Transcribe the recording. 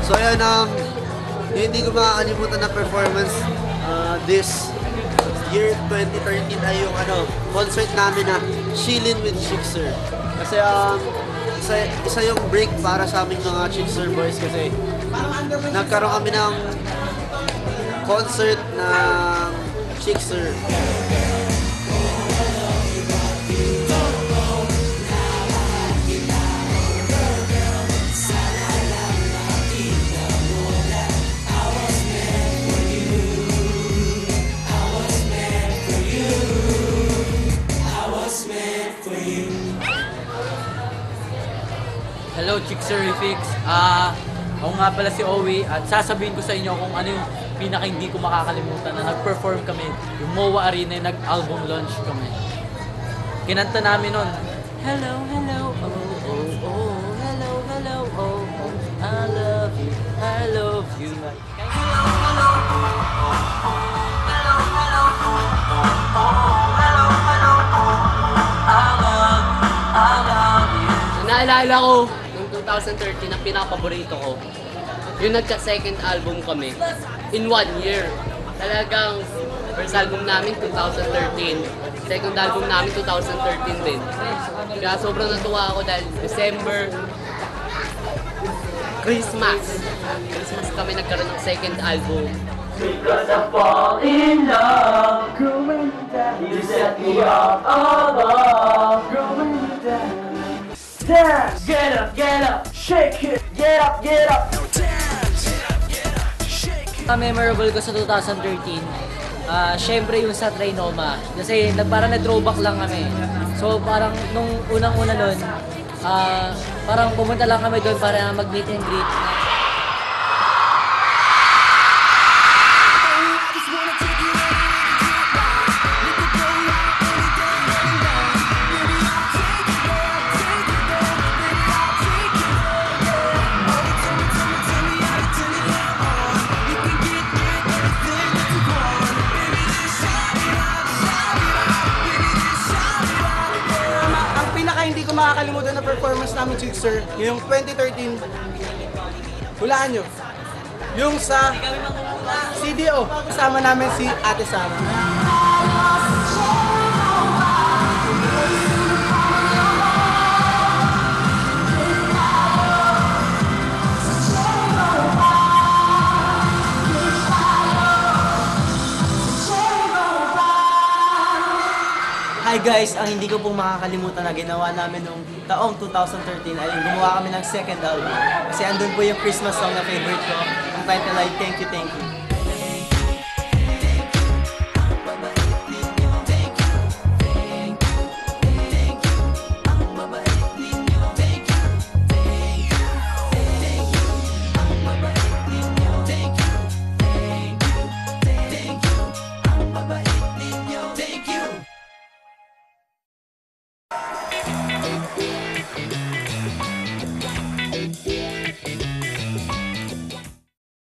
So ayan, hindi ko makakalimutan na performance this year 2013 ay yung concert namin na Chillin' with Chixer. Kasi isa yung break para sa aming mga Chixer boys kasi nagkaroon kami ng concert ng Chixer. Hello, Chixerifics. Ako nga pala si Owie at sasabihin ko sa inyo kung ano yung pinaka hindi ko makakalimutan na nag-perform kami yung MOA Arena, yung nag-album launch kami. Kinanta namin nun, hello, hello, oh, oh, oh, hello, hello, oh, oh, I love you, I love you. Naalala ko, noong 2013, ang pinaka-paborito ko, yung nagka-second album kami, in 1 year. Talagang, first album namin, 2013. Second album namin, 2013 din. Kaya sobrang natuwa ako dahil December, Christmas kami nagkaroon ng second album. Because I fall in love, growing down. You set me up above, growing down. Dance, get up, shake it, get up, dance, get up, shake it. Memorable ko sa 2013, syempre yung sa Trinoma. Kasi parang na-throwback lang kami. So parang nung unang-una nun, parang pumunta lang kami doon para mag-meet and greet. Hindi ko makakalimutan na performance namin, Chixer, yung 2013. Hulaan nyo. Yung sa CDO. Kasama namin si Ate Sara. Hi guys! Ang hindi ko pong makakalimutan na ginawa namin noong taong 2013 ay gumawa kami ng second album. Kasi andun po yung Christmas song na favorite ko. Ang title ay Thank You, Thank You.